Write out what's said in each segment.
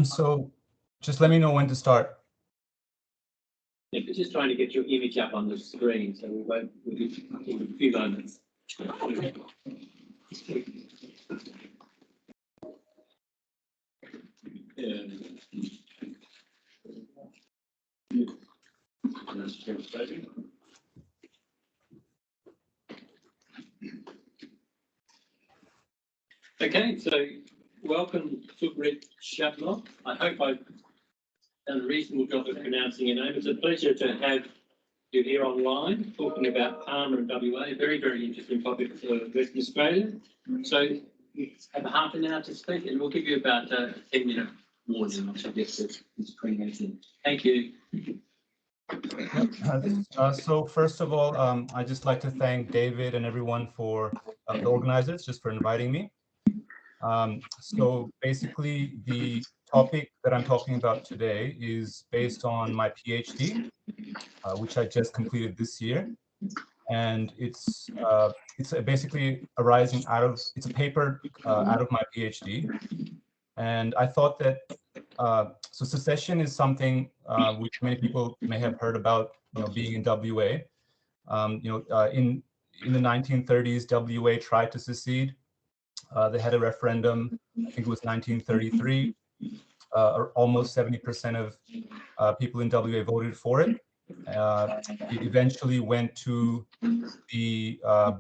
So just let me know when to start. We're just trying to get your image up on the screen, so we'll give a few moments. Okay, so welcome, Sukrit Sabhlok. I hope I've done a reasonable job of pronouncing your name. It's a pleasure to have you here online talking about Palmer and WA, a very, very interesting topic for Western Australia. So you have a half an hour to speak, and we'll give you about a 10-minute warning, which I guess is 20 minutes in. Thank you. So first of all, I'd just like to thank David and everyone for the organizers just for inviting me. So basically, the topic that I'm talking about today is based on my PhD, which I just completed this year, and it's basically arising out of it's a paper out of my PhD, and I thought that so secession is something which many people may have heard about, being in WA. In the 1930s, WA tried to secede. They had a referendum. I think it was 1933. Almost 70% of people in WA voted for it. It eventually went to the a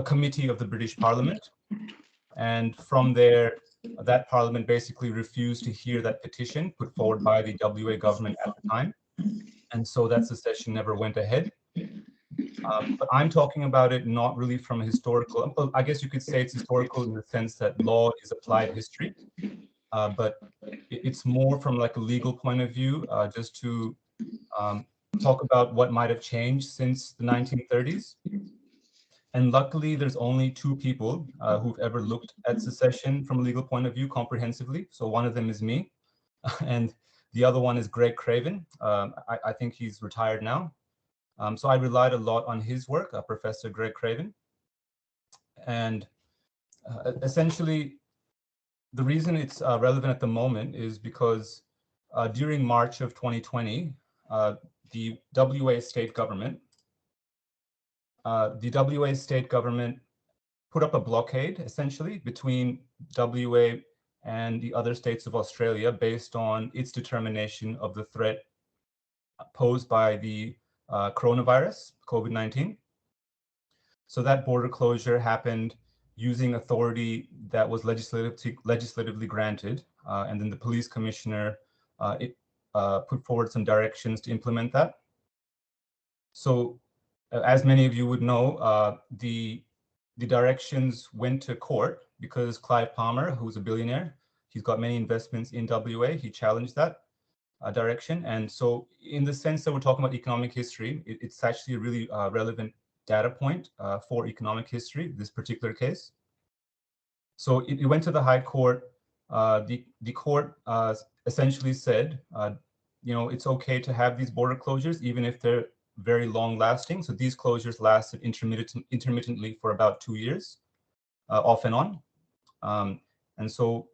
committee of the British Parliament, and from there, that Parliament basically refused to hear that petition put forward by the WA government at the time, and so that secession never went ahead. But I'm talking about it not really from a historical, I guess you could say it's historical in the sense that law is applied history, but it's more from like a legal point of view, just to talk about what might have changed since the 1930s. And luckily, there's only two people who've ever looked at secession from a legal point of view comprehensively. So one of them is me, and the other one is Greg Craven. I think he's retired now. So I relied a lot on his work, Professor Greg Craven. And essentially, the reason it's relevant at the moment is because during March of 2020, the WA state government put up a blockade, essentially, between WA and the other states of Australia based on its determination of the threat posed by the coronavirus, COVID-19. So that border closure happened using authority that was legislatively granted, and then the police commissioner put forward some directions to implement that. So as many of you would know, the directions went to court because Clive Palmer, who's a billionaire, he's got many investments in WA, he challenged that direction. And so in the sense that we're talking about economic history, it's actually a really relevant data point for economic history, this particular case. So it went to the High Court. The court essentially said, it's okay to have these border closures, even if they're very long lasting. So these closures lasted intermittently for about 2 years, off and on. And so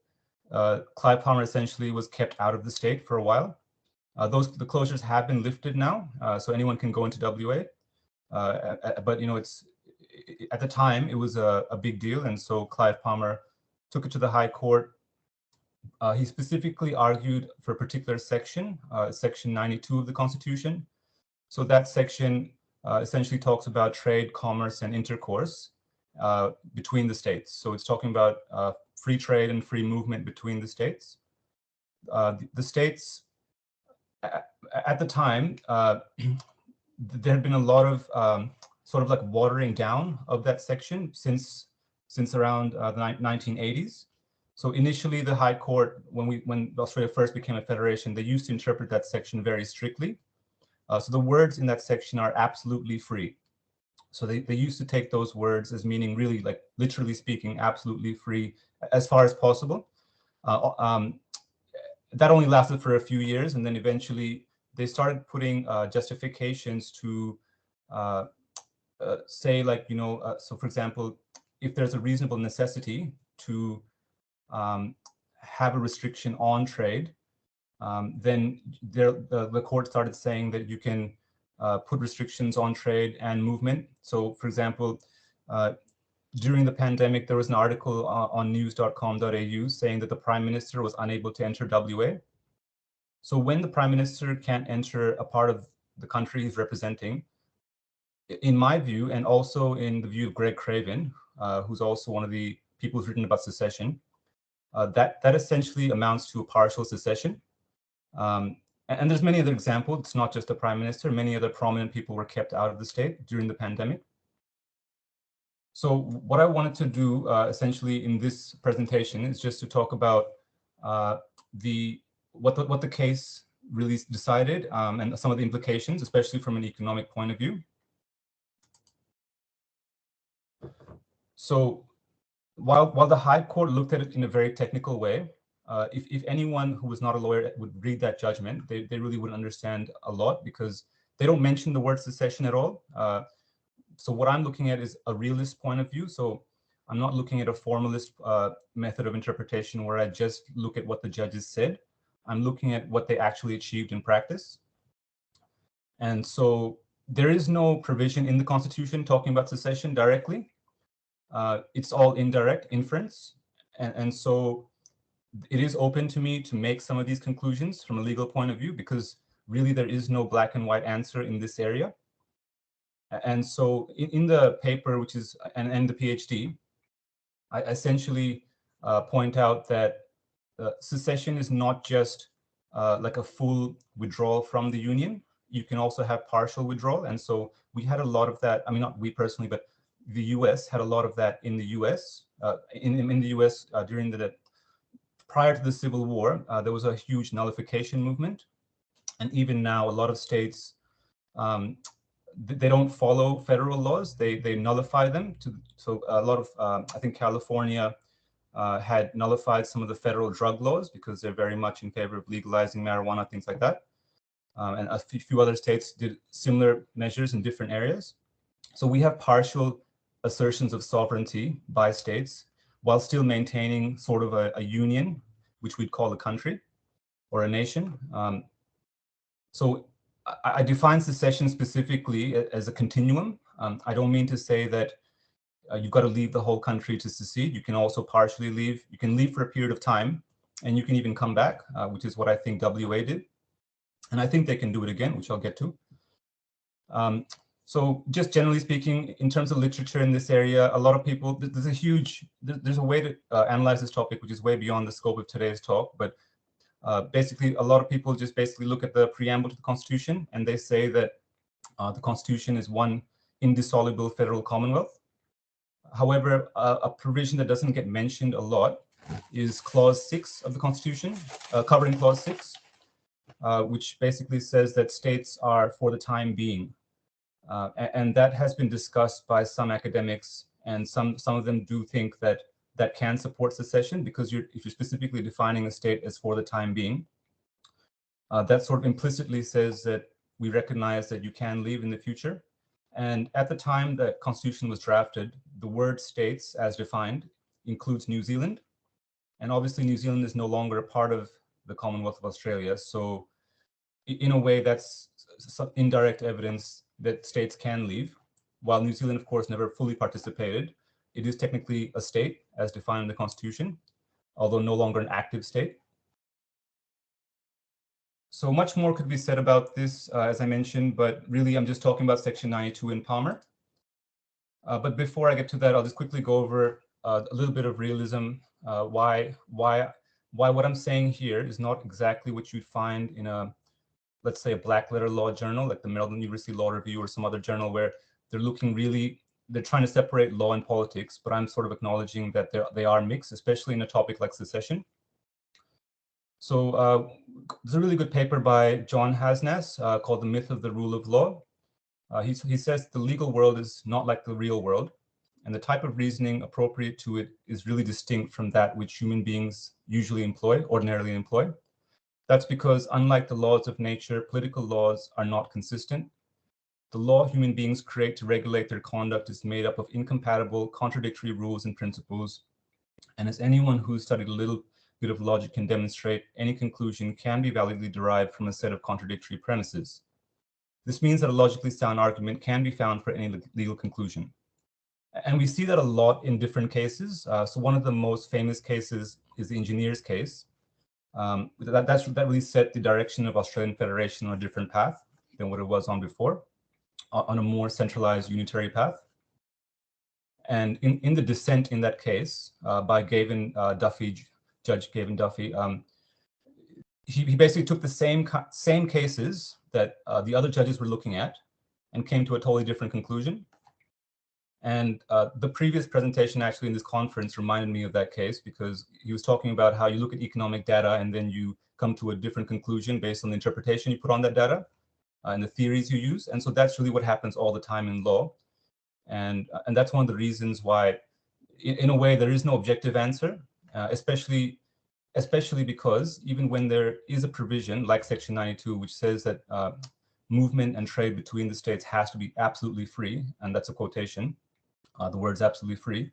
Clive Palmer essentially was kept out of the state for a while. The closures have been lifted now, so anyone can go into WA. But it's at the time it was a big deal, and so Clive Palmer took it to the High Court. He specifically argued for a particular section, Section 92 of the Constitution. So that section essentially talks about trade, commerce, and intercourse between the states. So it's talking about free trade and free movement between the states. the states at the time, there had been a lot of sort of like watering down of that section since around the 1980s. So initially, the High Court, when Australia first became a federation, they used to interpret that section very strictly. So the words in that section are absolutely free. So they used to take those words as meaning really, like literally speaking, absolutely free as far as possible. That only lasted for a few years, and then eventually they started putting justifications to say, like, so for example, if there's a reasonable necessity to have a restriction on trade, then the court started saying that you can put restrictions on trade and movement. So for example, during the pandemic, there was an article on news.com.au saying that the Prime Minister was unable to enter WA. So when the Prime Minister can't enter a part of the country he's representing, in my view, and also in the view of Greg Craven, who's also one of the people who's written about secession, that essentially amounts to a partial secession. And there's many other examples. It's not just the Prime Minister. Many other prominent people were kept out of the state during the pandemic. So what I wanted to do essentially in this presentation is just to talk about what the case really decided and some of the implications, especially from an economic point of view. So while the High Court looked at it in a very technical way, if anyone who was not a lawyer would read that judgment, they really wouldn't understand a lot, because they don't mention the word secession at all. So what I'm looking at is a realist point of view. So I'm not looking at a formalist method of interpretation where I just look at what the judges said. I'm looking at what they actually achieved in practice. And so there is no provision in the Constitution talking about secession directly. It's all indirect inference. And so it is open to me to make some of these conclusions from a legal point of view, because really there is no black and white answer in this area. And so in the paper, which is, and the PhD, I essentially point out that secession is not just like a full withdrawal from the Union. You can also have partial withdrawal. And so we had a lot of that. I mean, not we personally, but the US had a lot of that in the US. In the US during prior to the Civil War, there was a huge nullification movement. And even now, a lot of states, they don't follow federal laws. They nullify them. So a lot of, I think California had nullified some of the federal drug laws because they're very much in favor of legalizing marijuana, things like that. And a few other states did similar measures in different areas. So we have partial assertions of sovereignty by states while still maintaining sort of a union, which we'd call a country or a nation. So I define secession specifically as a continuum. I don't mean to say that you've got to leave the whole country to secede. You can also partially leave. You can leave for a period of time, and you can even come back, which is what I think WA did. And I think they can do it again, which I'll get to. So just generally speaking, in terms of literature in this area, a lot of people, there's a way to analyze this topic, which is way beyond the scope of today's talk. But basically, a lot of people just basically look at the preamble to the Constitution, and they say that the Constitution is one indissoluble federal commonwealth. However, a provision that doesn't get mentioned a lot is Clause 6 of the Constitution, covering Clause 6, which basically says that states are for the time being. And that has been discussed by some academics, and some of them do think that that can support secession, because if you're specifically defining a state as for the time being, that sort of implicitly says that we recognize that you can leave in the future. And at the time that Constitution was drafted, the word states as defined includes New Zealand. And obviously New Zealand is no longer a part of the Commonwealth of Australia. So in a way, that's some indirect evidence that states can leave. While New Zealand, of course, never fully participated, it is technically a state as defined in the Constitution, although no longer an active state. So much more could be said about this, as I mentioned, but really I'm just talking about Section 92 in Palmer. But before I get to that, I'll just quickly go over a little bit of realism, why why what I'm saying here is not exactly what you'd find in a, let's say, a black letter law journal like the Maryland University Law Review or some other journal where they're trying to separate law and politics, but I'm sort of acknowledging that they are mixed, especially in a topic like secession. So there's a really good paper by John Hasnas called The Myth of the Rule of Law. He says the legal world is not like the real world, and the type of reasoning appropriate to it is really distinct from that which human beings ordinarily employ. That's because, unlike the laws of nature, political laws are not consistent. The law human beings create to regulate their conduct is made up of incompatible, contradictory rules and principles. And as anyone who's studied a little bit of logic can demonstrate, any conclusion can be validly derived from a set of contradictory premises. This means that a logically sound argument can be found for any legal conclusion. And we see that a lot in different cases. So one of the most famous cases is the engineers case. That really set the direction of Australian Federation on a different path than what it was on before, on a more centralized unitary path. And in the dissent in that case by Judge Gavin Duffy, he basically took the same cases that the other judges were looking at and came to a totally different conclusion. And the previous presentation actually in this conference reminded me of that case, because he was talking about how you look at economic data and then you come to a different conclusion based on the interpretation you put on that data and the theories you use. And so that's really what happens all the time in law. And that's one of the reasons why, in a way, there is no objective answer, especially because even when there is a provision like Section 92, which says that movement and trade between the states has to be absolutely free, and that's a quotation, the words absolutely free,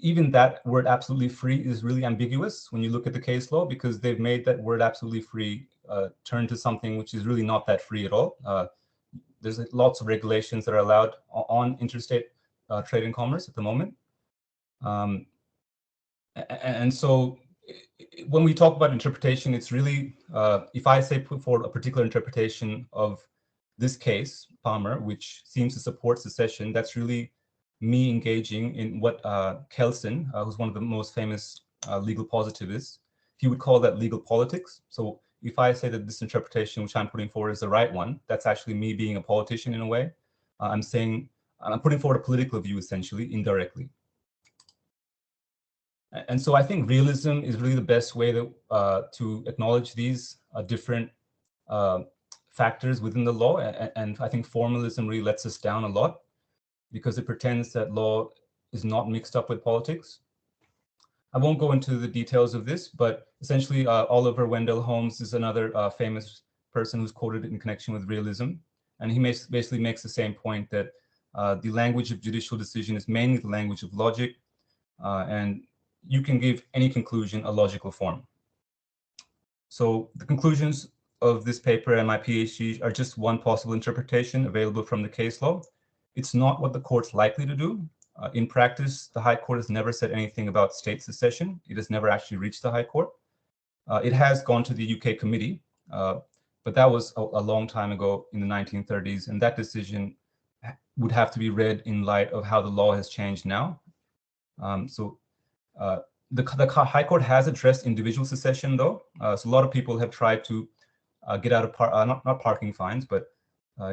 even that word absolutely free is really ambiguous when you look at the case law, because they've made that word absolutely free turn to something which is really not that free at all. There's lots of regulations that are allowed on interstate trade and commerce at the moment. And so when we talk about interpretation, it's really, if I say put forward a particular interpretation of this case, Palmer, which seems to support secession, that's really me engaging in what Kelsen, who's one of the most famous legal positivists, he would call that legal politics. So if I say that this interpretation which I'm putting forward is the right one, that's actually me being a politician in a way. I'm putting forward a political view, essentially, indirectly. And so I think realism is really the best way to acknowledge these different factors within the law. And I think formalism really lets us down a lot, because it pretends that law is not mixed up with politics. I won't go into the details of this, but essentially Oliver Wendell Holmes is another famous person who's quoted in connection with realism. And he basically makes the same point, that the language of judicial decision is mainly the language of logic, and you can give any conclusion a logical form. So the conclusions of this paper and my PhD are just one possible interpretation available from the case law. It's not what the court's likely to do. In practice, the High Court has never said anything about state secession. It has never actually reached the High Court. It has gone to the UK committee, but that was a long time ago in the 1930s, and that decision would have to be read in light of how the law has changed now. So the High Court has addressed individual secession, though. So a lot of people have tried to get out of not parking fines, but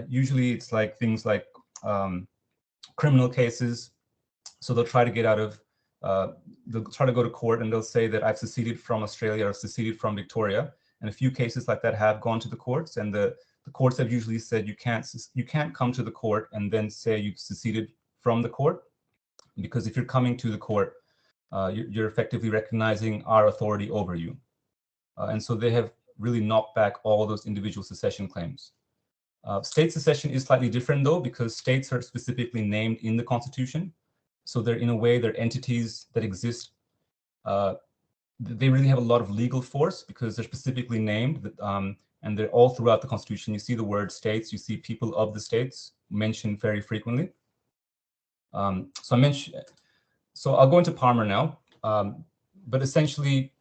usually it's like things like criminal cases. So they'll try to get out of, they'll try to go to court and they'll say that I've seceded from Australia or seceded from Victoria. And a few cases like that have gone to the courts, and the courts have usually said you can't come to the court and then say you've seceded from the court, because if you're coming to the court, you're effectively recognizing our authority over you. And so they have really knocked back all those individual secession claims. State secession is slightly different, though, because states are specifically named in the Constitution. So they're, in a way, they're entities that exist. They really have a lot of legal force because they're specifically named, and they're all throughout the Constitution. You see the word states, you see people of the states mentioned very frequently. So I'll go into Palmer now, but essentially,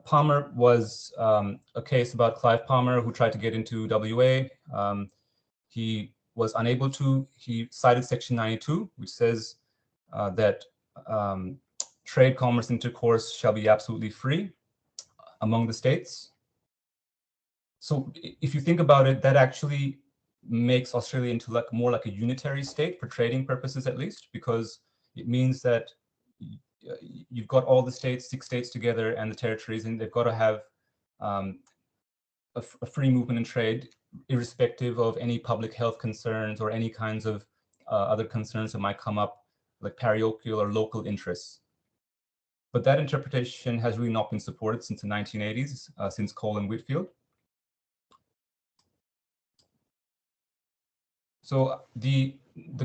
Palmer was a case about Clive Palmer, who tried to get into WA. He was unable to. He cited Section 92, which says that trade, commerce, intercourse shall be absolutely free. among the states. So if you think about it, that actually makes Australia into like more like a unitary state for trading purposes, at least, because it means that you've got all the states, 6 states together, and the territories, and they've got to have a free movement and trade, irrespective of any public health concerns or any kinds of other concerns that might come up, like parochial or local interests. But that interpretation has really not been supported since the 1980s, since Cole and Whitfield. So the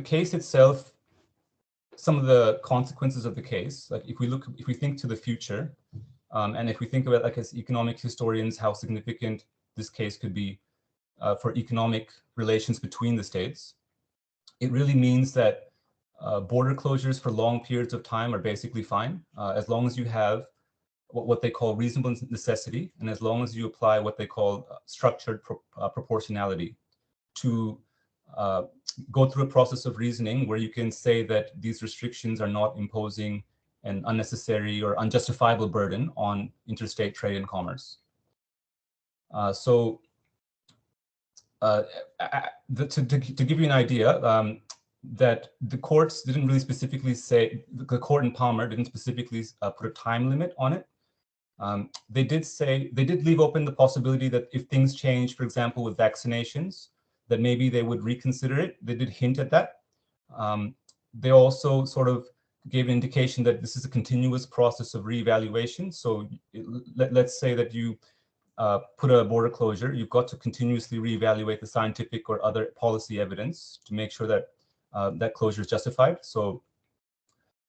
case itself, some of the consequences of the case, like if we think to the future, and if we think about, like, as economic historians, how significant this case could be for economic relations between the states, it really means that border closures for long periods of time are basically fine, as long as you have what they call reasonable necessity, and as long as you apply what they call structured proportionality to go through a process of reasoning where you can say that these restrictions are not imposing an unnecessary or unjustifiable burden on interstate trade and commerce. To give you an idea, that the courts didn't really specifically say, the court in Palmer didn't specifically put a time limit on it. They did leave open the possibility that if things change, for example, with vaccinations, that maybe they would reconsider it. They did hint at that. They also sort of gave an indication that this is a continuous process of reevaluation. So let's say that you put a border closure, you've got to continuously reevaluate the scientific or other policy evidence to make sure that that closure is justified. So,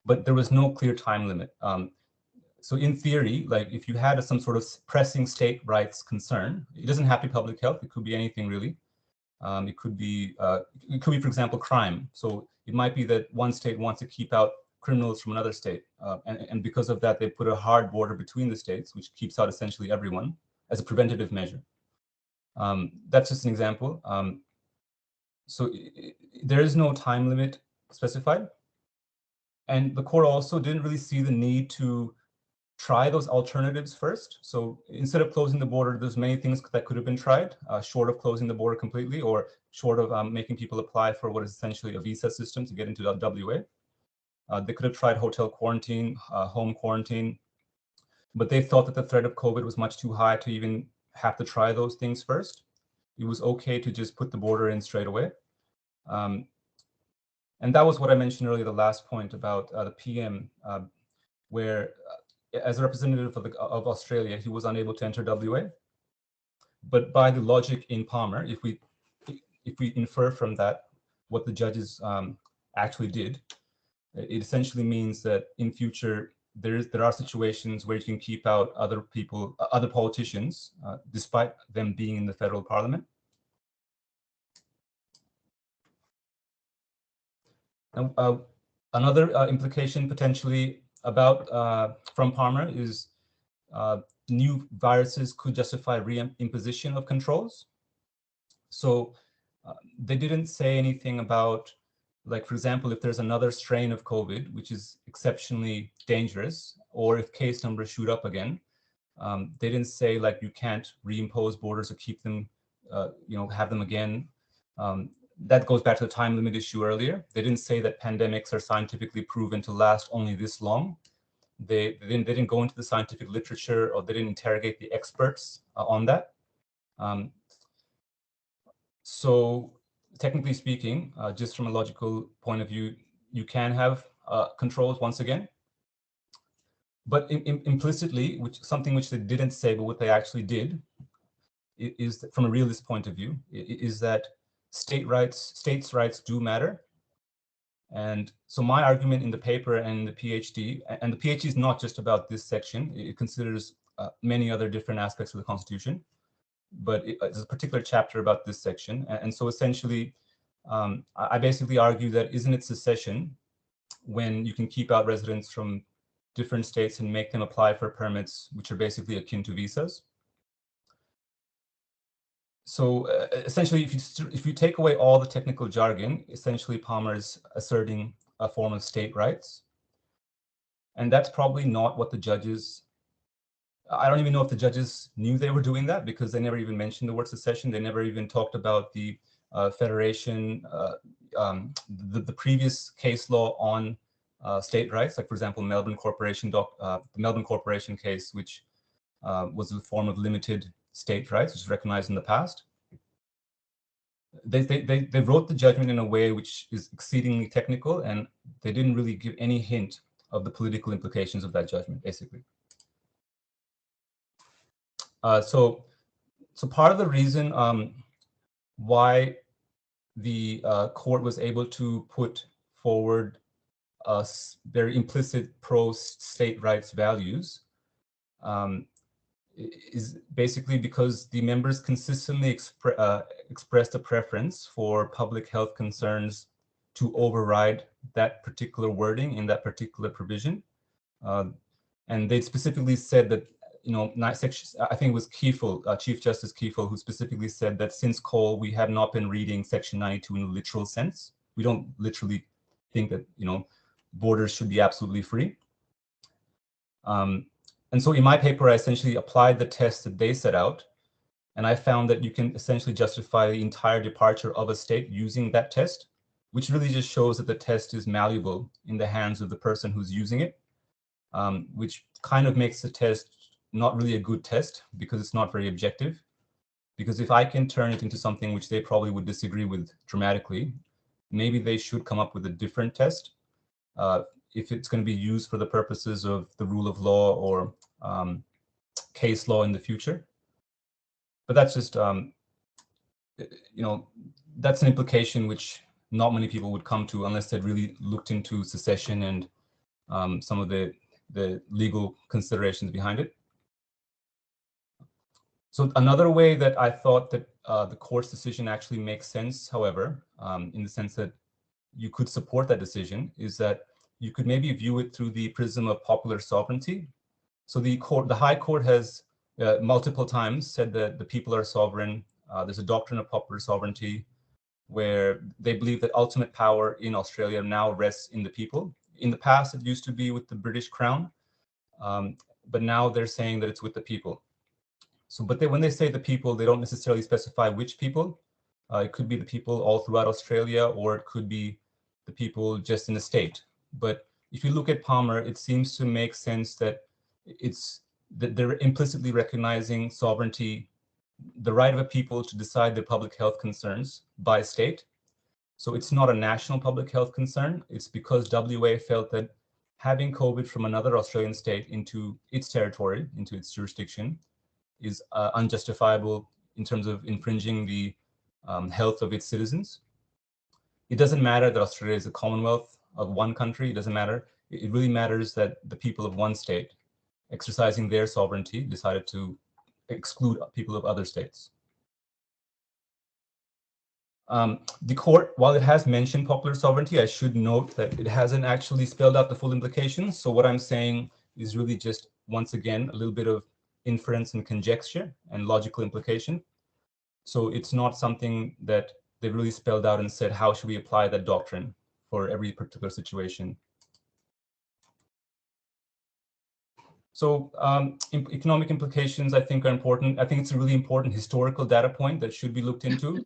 but there was no clear time limit. So in theory, like if you had some sort of pressing state rights concern, it doesn't have to be public health. It could be anything really. It could be, for example, crime. So it might be that one state wants to keep out criminals from another state, and because of that, they put a hard border between the states, which keeps out essentially everyone as a preventative measure. That's just an example. So there is no time limit specified, and the court also didn't really see the need to try those alternatives first. So instead of closing the border, there's many things that could have been tried, short of closing the border completely, or short of making people apply for what is essentially a visa system to get into WA. They could have tried hotel quarantine, home quarantine, but they thought that the threat of COVID was much too high to even have to try those things first. It was okay to just put the border in straight away. And that was what I mentioned earlier, the last point about the PM, where as a representative of Australia, he was unable to enter WA. But by the logic in Palmer, if we infer from that what the judges actually did, it essentially means that in future there are situations where you can keep out other people, other politicians, despite them being in the federal parliament. And another implication potentially from Palmer is new viruses could justify reimposition of controls. So they didn't say anything about, like, for example, if there's another strain of COVID, which is exceptionally dangerous, or if case numbers shoot up again, they didn't say, like, you can't reimpose borders or keep them, have them again. That goes back to the time limit issue earlier. They didn't say that pandemics are scientifically proven to last only this long. They didn't go into the scientific literature, or they didn't interrogate the experts on that. So technically speaking, just from a logical point of view, you can have controls once again. But implicitly, something which they didn't say, but what they actually did, is from a realist point of view, is that states' rights do matter. And so my argument in the paper and the PhD, and the PhD is not just about this section, it considers many other different aspects of the Constitution, but there's a particular chapter about this section. And so essentially, I basically argue that isn't it secession when you can keep out residents from different states and make them apply for permits, which are basically akin to visas? So essentially, if you take away all the technical jargon, essentially Palmer is asserting a form of state rights. And that's probably not what the judges I don't even know if the judges knew they were doing that, because they never even mentioned the word secession. They never even talked about the federation, the previous case law on state rights, like for example, Melbourne Corporation, the Melbourne Corporation case, which was a form of limited state rights, which was recognized in the past. They wrote the judgment in a way which is exceedingly technical, and they didn't really give any hint of the political implications of that judgment, basically. So part of the reason why the court was able to put forward very implicit pro-state rights values is basically because the members consistently expressed a preference for public health concerns to override that particular wording in that particular provision. And they specifically said that, I think it was Kiefel, Chief Justice Kiefel, who specifically said that since Cole, we have not been reading Section 92 in a literal sense. We don't literally think that, borders should be absolutely free. And so in my paper, I essentially applied the test that they set out, and I found that you can essentially justify the entire departure of a state using that test, which really just shows that the test is malleable in the hands of the person who's using it, which kind of makes the test not really a good test because it's not very objective. Because if I can turn it into something which they probably would disagree with dramatically, maybe they should come up with a different test if it's going to be used for the purposes of the rule of law or case law in the future. But that's just, that's an implication which not many people would come to unless they'd really looked into secession and some of the legal considerations behind it. So another way that I thought that the court's decision actually makes sense, however, in the sense that you could support that decision, is that you could maybe view it through the prism of popular sovereignty. So the High Court has multiple times said that the people are sovereign. There's a doctrine of popular sovereignty where they believe that ultimate power in Australia now rests in the people. In the past, it used to be with the British Crown, but now they're saying that it's with the people. So, but when they say the people, they don't necessarily specify which people. It could be the people all throughout Australia, or it could be the people just in a state. But if you look at Palmer, it seems to make sense that they're implicitly recognizing sovereignty, the right of a people to decide their public health concerns by state. So it's not a national public health concern. It's because WA felt that having COVID from another Australian state into its territory, into its jurisdiction, is unjustifiable in terms of infringing the health of its citizens. It doesn't matter that Australia is a commonwealth of one country. It doesn't matter. It really matters that the people of one state, exercising their sovereignty, decided to exclude people of other states. The court, while it has mentioned popular sovereignty, I should note that it hasn't actually spelled out the full implications. So what I'm saying is really just, once again, a little bit of inference and conjecture and logical implication. So it's not something that they've really spelled out and said, how should we apply that doctrine for every particular situation? So economic implications, I think, are important. I think it's a really important historical data point that should be looked into.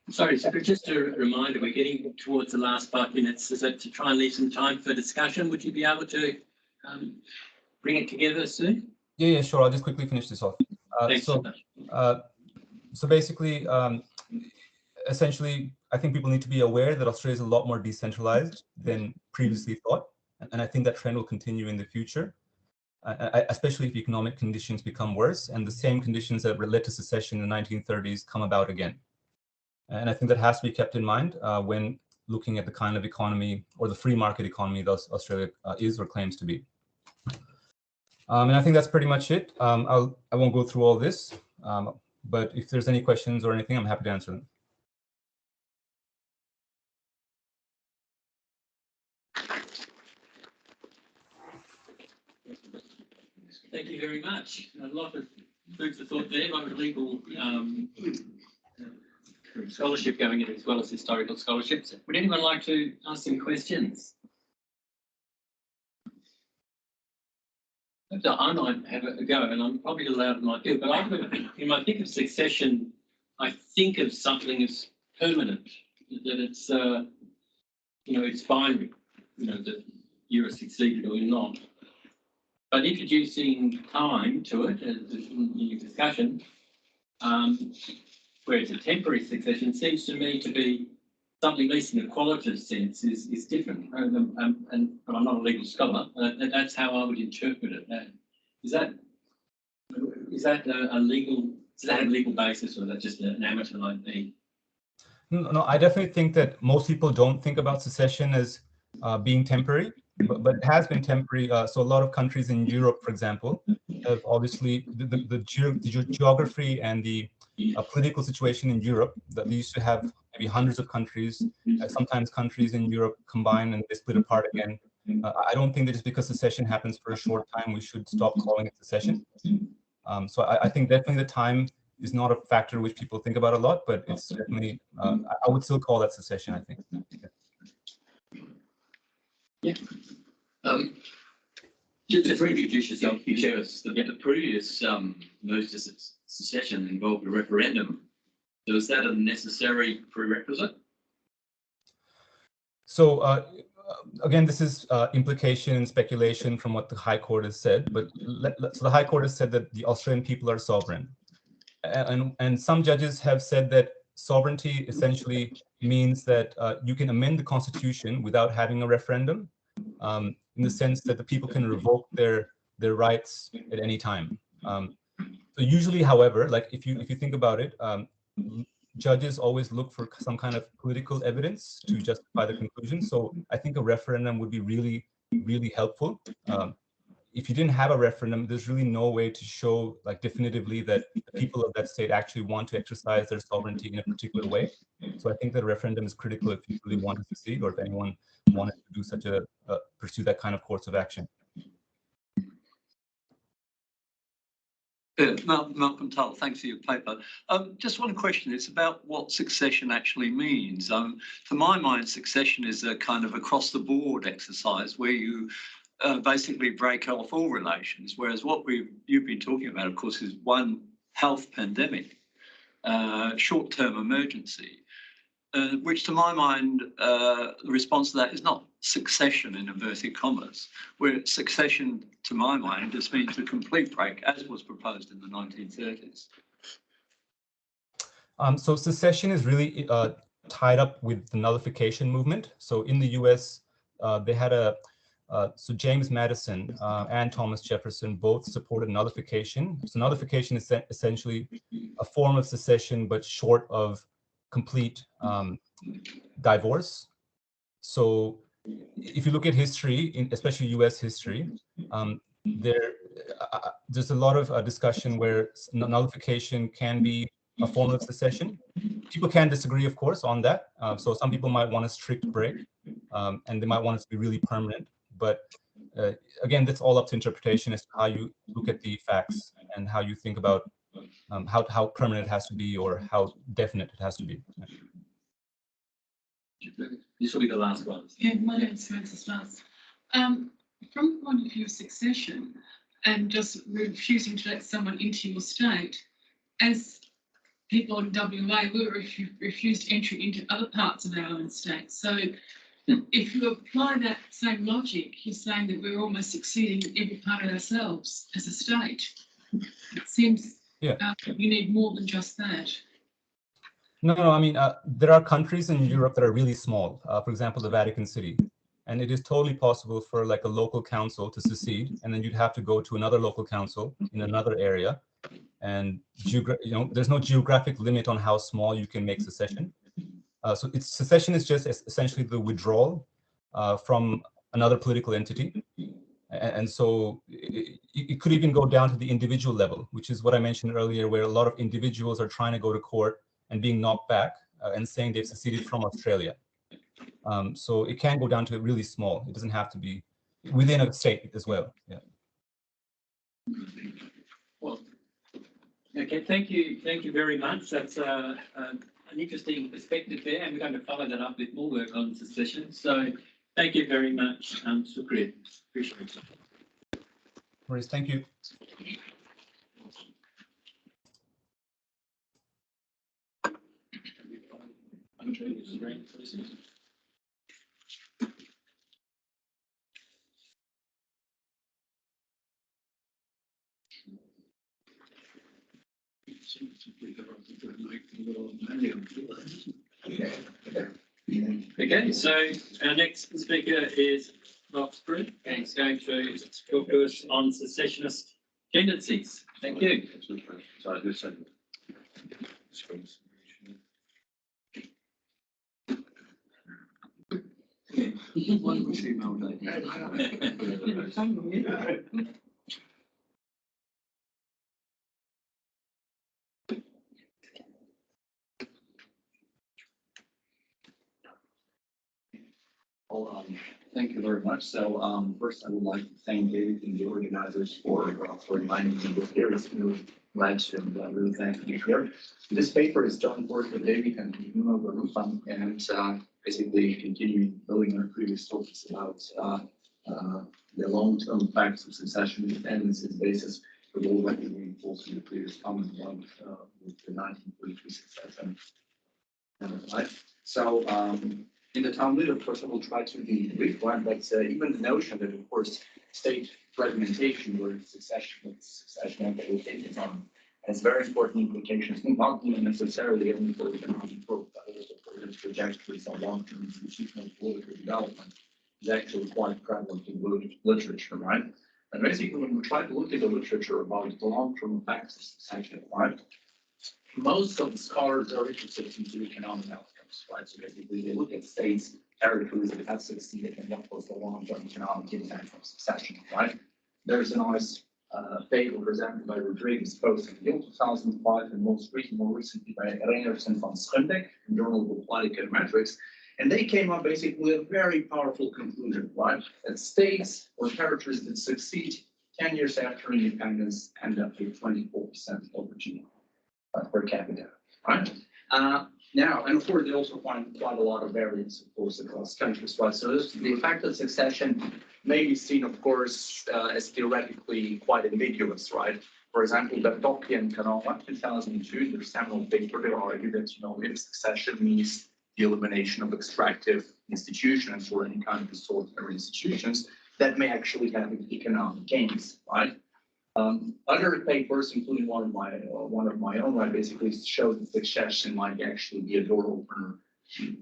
Sorry, so just a reminder, we're getting towards the last 5 minutes. Is that to try and leave some time for discussion? Would you be able to bring it together soon? Yeah, sure. I'll just quickly finish this off. Thanks so much. So basically, essentially, I think people need to be aware that Australia is a lot more decentralized than previously thought. And I think that trend will continue in the future, especially if economic conditions become worse and the same conditions that led to secession in the 1930s come about again. And I think that has to be kept in mind when looking at the kind of economy or the free market economy that Australia is or claims to be. And I think that's pretty much it. I won't go through all this, but if there's any questions or anything, I'm happy to answer them. Thank you very much. A lot of food for thought there, a lot of legal scholarship going in as well as historical scholarships. Would anyone like to ask some questions? So I might have a go, and I'm probably allowed my view, but when I think of succession, I think of something as permanent, that it's, it's binary, that you're succeeded or you're not. But introducing time to it, as in your discussion, where it's a temporary succession, seems to me to be something, at least in a qualitative sense, is different. But I'm not a legal scholar. That's how I would interpret it. Is that a legal? Does that have a legal basis, or is that just an amateur like me? No, I definitely think that most people don't think about secession as being temporary, but it has been temporary. So a lot of countries in Europe, for example, have obviously the geography and the political situation in Europe, that they used to have maybe hundreds of countries. Sometimes countries in Europe combine and they split apart again. I don't think that just because secession happens for a short time, we should stop calling it secession. So I think definitely the time is not a factor which people think about a lot, but it's definitely, I would still call that secession, I think. Yeah. Just to introduce yourself, the previous moves to secession involved a referendum. So is that a necessary prerequisite? So again, this is implication and speculation from what the High Court has said, but so the High Court has said that the Australian people are sovereign. And some judges have said that sovereignty essentially means that you can amend the Constitution without having a referendum, in the sense that the people can revoke their rights at any time. So usually, however, like if you think about it, judges always look for some kind of political evidence to justify the conclusion. So I think a referendum would be really, really helpful. If you didn't have a referendum, there's really no way to show like definitively that the people of that state actually want to exercise their sovereignty in a particular way. So I think that a referendum is critical if you really want to succeed, or if anyone wanted to do such pursue that kind of course of action. Malcolm Tull, thanks for your paper. Just one question, it's about what succession actually means. To my mind, succession is a kind of across the board exercise where you basically break off all relations, whereas what you've been talking about, of course, is one health pandemic, short-term emergency, which to my mind, the response to that is not succession in inverted commas, where succession, to my mind, just means a complete break, as was proposed in the 1930s. So secession is really tied up with the nullification movement. So in the US, they had so James Madison and Thomas Jefferson both supported nullification. So nullification is essentially a form of secession, but short of complete divorce. So if you look at history, especially US history, there's a lot of discussion where nullification can be a form of secession. People can disagree, of course, on that. So some people might want a strict break, and they might want it to be really permanent. But again, that's all up to interpretation as to how you look at the facts and how you think about how permanent it has to be or how definite it has to be. This will be the last one. Yeah, my name is Frances Last. From the point of view of succession and just refusing to let someone into your state, as people in WA, we were refused entry into other parts of our own state. So if you apply that same logic, you're saying that we're almost succeeding in every part of ourselves as a state. It seems you need more than just that. No, I mean, there are countries in Europe that are really small. For example, the Vatican City. And it is totally possible for like a local council to secede, and then you'd have to go to another local council in another area. And there's no geographic limit on how small you can make secession. So secession is just essentially the withdrawal from another political entity. And so it could even go down to the individual level, which is what I mentioned earlier, where a lot of individuals are trying to go to court and being knocked back and saying they've seceded from Australia. So it can go down to really small. It doesn't have to be within a state as well. Yeah. Well, okay, thank you very much. That's an interesting perspective there, and we're going to follow that up with more work on secession. So thank you very much, Sukrit. Appreciate it. Worries. Thank you. Okay, so our next speaker is Mark Spruk, and he's going to talk to us on secessionist tendencies. Thank you. Well, thank you very much. So first, I would like to thank David and the organizers for reminding me this here. It's really glad to really thank you here. This paper is joint work with David and Unilateral, and basically continuing building on previous topics about the long-term effects of secession tendencies basis. We've already reinforced in the previous comment about with the 1943 secession. Right. So in the town leader, first of all, try to be brief one, but even the notion that, of course, state fragmentation or succession that we take it on has very important implications, not necessarily only for economic growth, but also for the trajectories of long-term institutional political development. Is actually quite prevalent in literature, right? And basically, when we try to look at the literature about the long-term effects of succession, right, most of the scholars are interested in economic outcomes, right? So basically, they look at states, territories that have succeeded, and what was the long-term economic impact of succession, right? There's a nice paper presented by Rodriguez both in 2005 and more recently by Referendum van Sukrit in Journal of Applied Econometrics. And they came up basically with a very powerful conclusion, right? That states or territories that succeed 10 years after independence end up with 24% over GDP per capita, right? Now, and of course, they also find quite a lot of variance, of course, across countries, right? So the effect of succession may be seen, of course, as theoretically quite ambiguous, right? For example, Bertocchi and Canova, 2002, their seminal paper, they argue that, if succession means the elimination of extractive institutions or any kind of disorderly institutions, that may actually have economic gains, right? Other papers, including one of my own, right, basically shows that succession might actually be a door opener to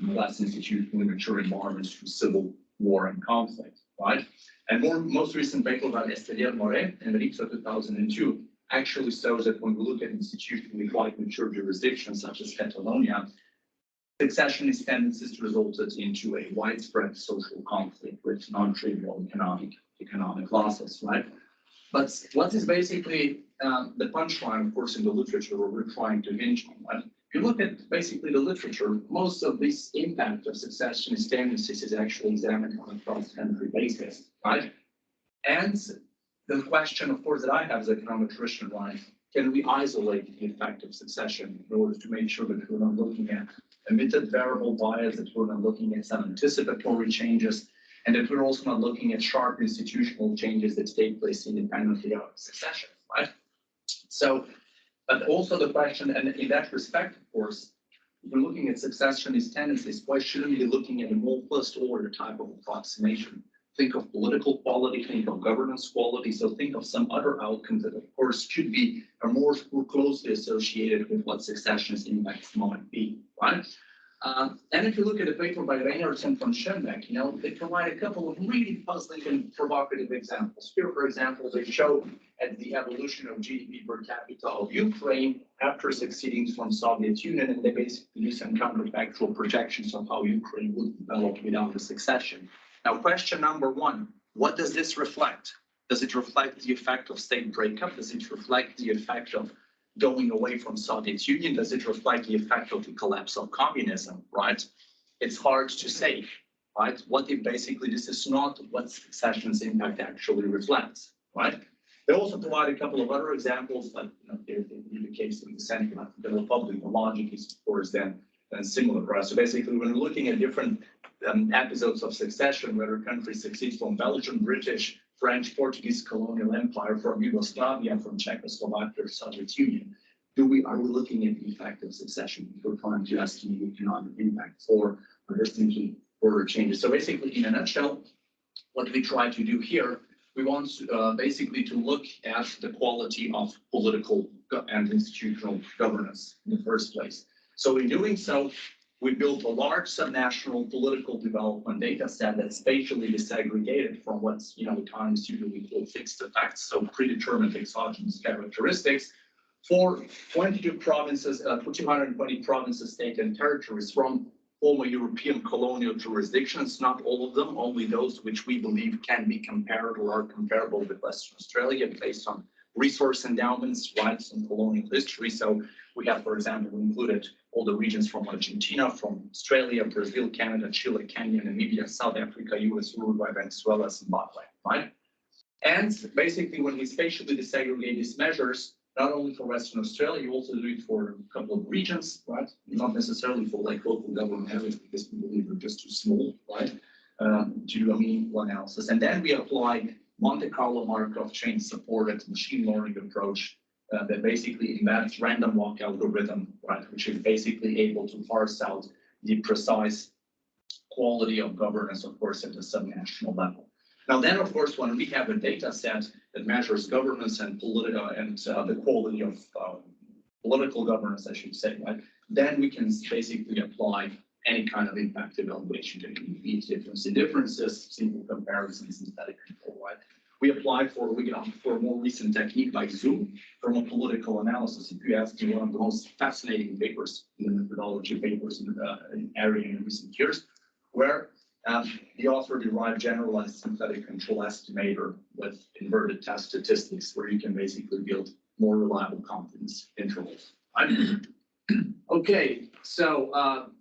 less institutionally mature environments through civil war and conflict, right? And most recent paper by Estelier Moret in Rizzo 2002 actually shows that when we look at institutionally quite mature jurisdictions such as Catalonia, successionist tendencies resulted into a widespread social conflict with non-trivial economic losses, right? But what is basically the punchline, of course, in the literature where we're trying to hinge on, right? If you look at basically the literature, most of this impact of successionist tendencies is actually examined on a cross-country basis, right? And the question, of course, that I have as an econometrician, right? Can we isolate the effect of succession in order to make sure that we're not looking at emitted variable bias, that we're not looking at some anticipatory changes, and that we're also not looking at sharp institutional changes that take place independently of succession, right? So, but also the question, and in that respect, of course, if we're looking at successionist tendencies, why shouldn't we be looking at a more first order type of approximation? Think of political quality, think of governance quality, so think of some other outcomes that, of course, should be more closely associated with what successionist impacts might be, right? And if you look at a paper by Reinhardt and von Schönbeck, they provide a couple of really puzzling and provocative examples. Here, for example, they show at the evolution of GDP per capita of Ukraine after succeeding from Soviet Union, and they basically do some counterfactual projections of how Ukraine would develop without the succession. Now, question number one, what does this reflect? Does it reflect the effect of state breakup? Does it reflect the effect of going away from Soviet Union? Does it reflect the effect of the collapse of communism, right? It's hard to say, right? What if basically this is not what succession's impact actually reflects, right? They also provide a couple of other examples, but in the case of the Central African Republic, the logic is, of course, then similar, right? So basically, when we're looking at different episodes of succession, whether a country succeeds from Belgian, British, French, Portuguese colonial empire, from Yugoslavia, from Czechoslovakia, Soviet Union. Are we looking at the effect of succession? We're trying to estimate the economic impact or just simply border changes. So basically, in a nutshell, what we try to do here, we want basically to look at the quality of political and institutional governance in the first place. So in doing so, we built a large subnational political development data set that's spatially disaggregated from what's, economists usually call fixed effects, so predetermined exogenous characteristics, for 22 provinces, for 220 provinces, states, and territories from former European colonial jurisdictions, not all of them, only those which we believe can be compared or are comparable with Western Australia based on resource endowments, rights, and colonial history. So we have, for example, included all the regions from Argentina, from Australia, Brazil, Canada, Chile, Kenya, Namibia, South Africa, US, Uruguay, Venezuela, Zimbabwe, right? And basically, when we spatially disaggregate these measures, not only for Western Australia, you also do it for a couple of regions, right? Not necessarily for like local government areas because we believe they're just too small, right? To do a meaningful analysis. And then we apply Monte Carlo Markov chain supported machine learning approach that basically embeds random walk algorithm, right? Which is basically able to parse out the precise quality of governance, of course, at the subnational level. Now then, of course, when we have a data set that measures governance and the quality of political governance, I should say, right, then we can basically apply any kind of impact evaluation technique, difference in differences, simple comparisons, synthetic control, right? We apply for a more recent technique like Zoom from a political analysis. If you ask me, one of the most fascinating papers in the methodology papers in the area in recent years, where the author derived generalized synthetic control estimator with inverted test statistics, where you can basically build more reliable confidence intervals. Okay, so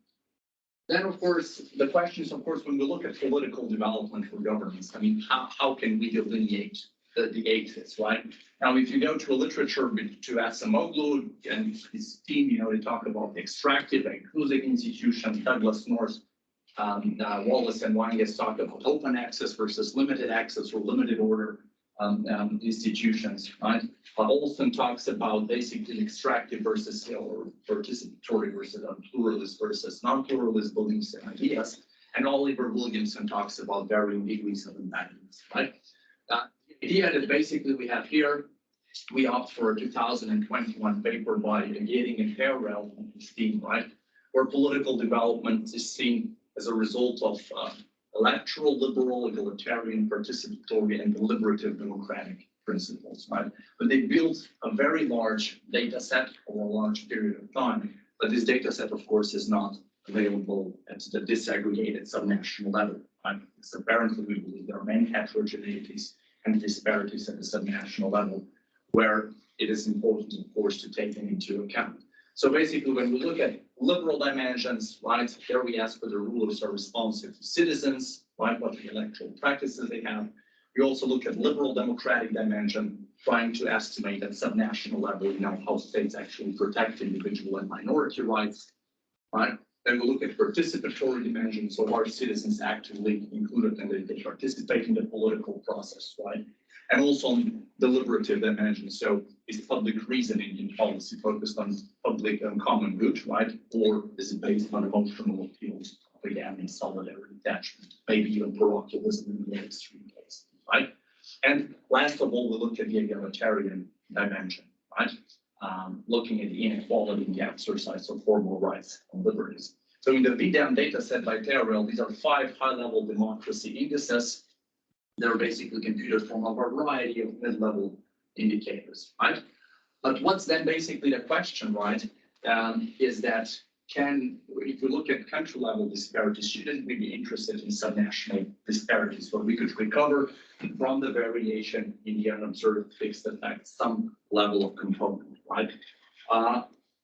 then, of course, the question is, of course, when we look at political development for governance, I mean, how can we delineate the axis, right? Now, if you go to a literature to Acemoglu and his team, they talk about the extractive and inclusive institutions. Douglas North, Wallace and Wanges talk about open access versus limited access or limited order institutions, right? Olson talks about basically extractive versus or participatory versus pluralist versus non-pluralist beliefs and ideas. And Oliver Williamson talks about varying degrees of embeddedness, right? The idea that basically we have here, we opt for a 2021 paper by Gating and Farrell and his team, right? Where political development is seen as a result of electoral, liberal, egalitarian, participatory, and deliberative democratic principles, right? But they built a very large data set over a large period of time. But this data set, of course, is not available at the disaggregated subnational level, right? Because apparently we believe there are many heterogeneities and disparities at the subnational level where it is important, of course, to take them into account. So basically, when we look at liberal dimensions, right, there we ask whether rulers are responsive to citizens, right, what the electoral practices they have. We also look at liberal democratic dimension, trying to estimate at subnational level, how states actually protect individual and minority rights, right? Then we look at participatory dimension, so are citizens actively included and they participate in the political process, right? And also on deliberative dimension, so is public reasoning in policy focused on public and common good, right? Or is it based on emotional appeals, propaganda, solidarity, attachment, maybe even parochialism in the extreme case, right? And last of all, we look at the egalitarian dimension, right? Looking at the inequality in the exercise of formal rights and liberties. So in the VDAM data set by Terrell, these are 5 high-level democracy indices. They're basically computed from a variety of mid-level indicators, right? But what's then basically the question, right, is that if you look at country-level disparities, shouldn't we be interested in subnational disparities, where we could recover from the variation in the unobserved fixed effect some level of component, right?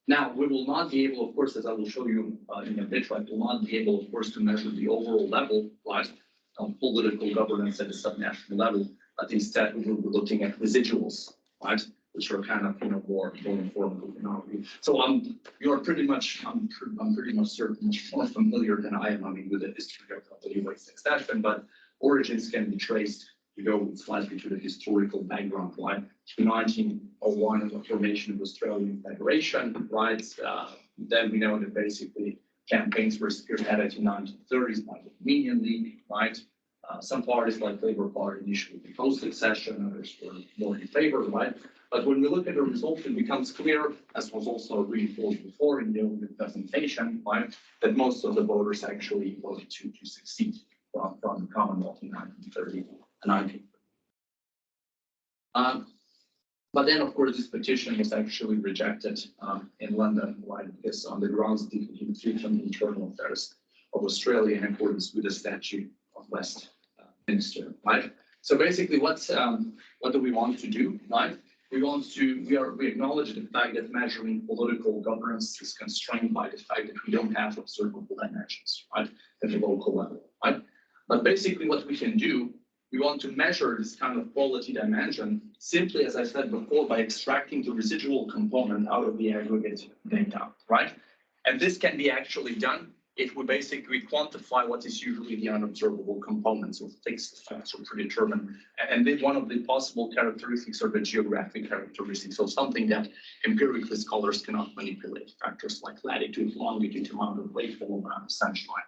Now, we will not be able, of course, as I will show you in a bit, right, we'll not be able, of course, to measure the overall level, right, of political governance at a subnational level, but instead we will be looking at residuals, right, which are kind of more informative in our view. So I'm pretty much certain, much more familiar than I am, with the history of the UA succession, but origins can be traced we go slightly to the historical background, right? The 1901, the formation of Australian Federation, right? Then we know that basically campaigns were spearheaded in 1930s by the Dominion League, right? Some parties like Labour Party initially opposed accession, others were more in favor, right? But when we look at the result, it becomes clear, as was also reinforced before in the presentation, right, that most of the voters actually voted to succeed from the Commonwealth in 1930 and 1940. But then, of course, this petition was actually rejected in London, right, because on the grounds of the internal affairs of Australia in accordance with the Statute of Westminster, right? So basically, what do we want to do, right? We acknowledge the fact that measuring political governance is constrained by the fact that we don't have observable dimensions, right, at the local level, right? But basically, what we can do, we want to measure this kind of quality dimension simply, as I said before, by extracting the residual component out of the aggregate data, right? And this can be actually done if we basically quantify what is usually the unobservable components of fixed effects or predetermined. And then one of the possible characteristics are the geographic characteristics, so something that empirically scholars cannot manipulate. Factors like latitude, longitude, amount of rainfall, sunshine,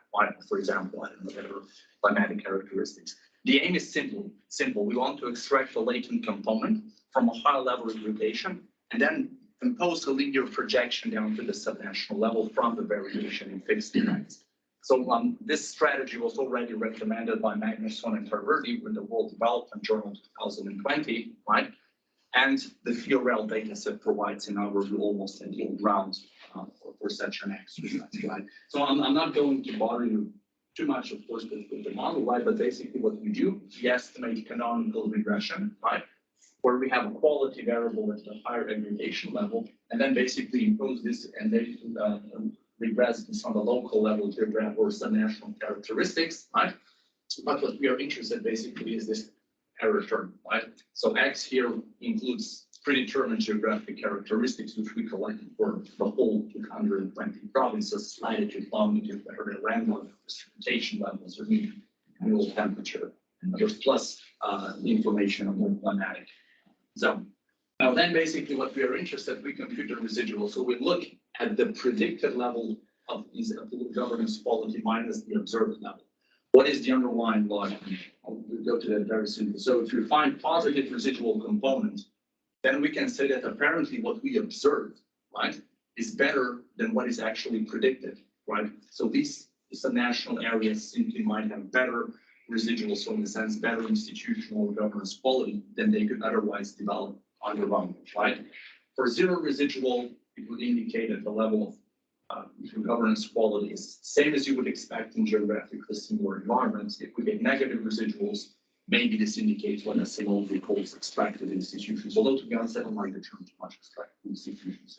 for example, and whatever climatic characteristics. The aim is simple. We want to extract the latent component from a high-level aggregation and then impose a linear projection down to the subnational level from the variation in fixed effects. So this strategy was already recommended by Magnusson and Tarverdi in the World Development Journal 2020, right? And the FIOREL dataset provides, in our view, almost an ideal ground for such an exercise, right? So I'm not going to bother you too much, of course, with the model, right? But basically what we do, we estimate canonical regression, right? Where we have a quality variable at the higher aggregation level, and then basically impose this and then regress this on the local level geographic or subnational characteristics, right? But what we are interested basically is this error term, right? So X here includes predetermined geographic characteristics, which we collected for the whole 220 provinces, latitude, longitude, whether they're random precipitation levels or mean annual temperature, and there's plus information on the climatic zone. Now then basically what we are interested, we compute the residual. So we look at the predicted level of these governance quality minus the observed level. What is the underlying logic? We'll go to that very soon. So if you find positive residual component, then we can say that apparently what we observed, right, is better than what is actually predicted, right? So these subnational areas simply might have better residual, so in a sense, better institutional governance quality than they could otherwise develop on their own, right? For zero residual, it would indicate that the level of governance quality is the same as you would expect in geographically similar environments. If we get negative residuals, maybe this indicates what SMO calls extracted institutions. Although to be honest, I don't like the term too much, extracted institutions.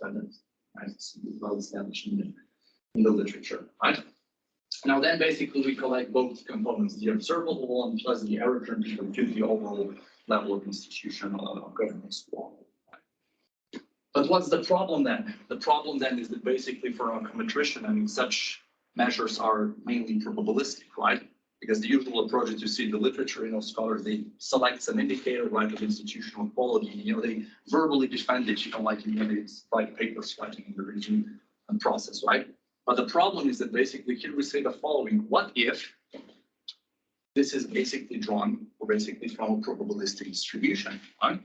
That's well established in the literature, right? Now then basically we collect both components, the observable one plus the error term to compute the overall level of institutional governance quality. But what's the problem then? The problem then is that basically for a econometrician, I mean, such measures are mainly probabilistic, right? Because the usual approach that you see in the literature, scholars, they select some indicator, right, of institutional quality, and, they verbally defend it, like in the like papers writing in the review and process, right? But the problem is that basically here we say the following: what if this is basically drawn or basically from a probabilistic distribution, right?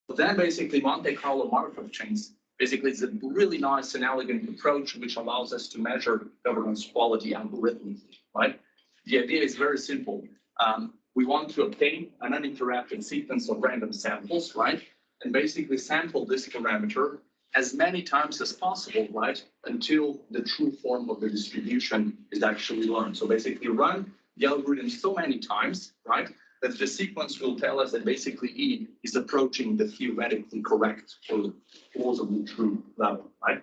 But then basically Monte Carlo Markov chains basically is a really nice and elegant approach which allows us to measure governance quality algorithmically, right? The idea is very simple. We want to obtain an uninterrupted sequence of random samples, right? And basically sample this parameter as many times as possible, right? Until the true form of the distribution is actually learned. So basically run the algorithm so many times, right? That the sequence will tell us that basically E is approaching the theoretically correct or plausibly true level, right?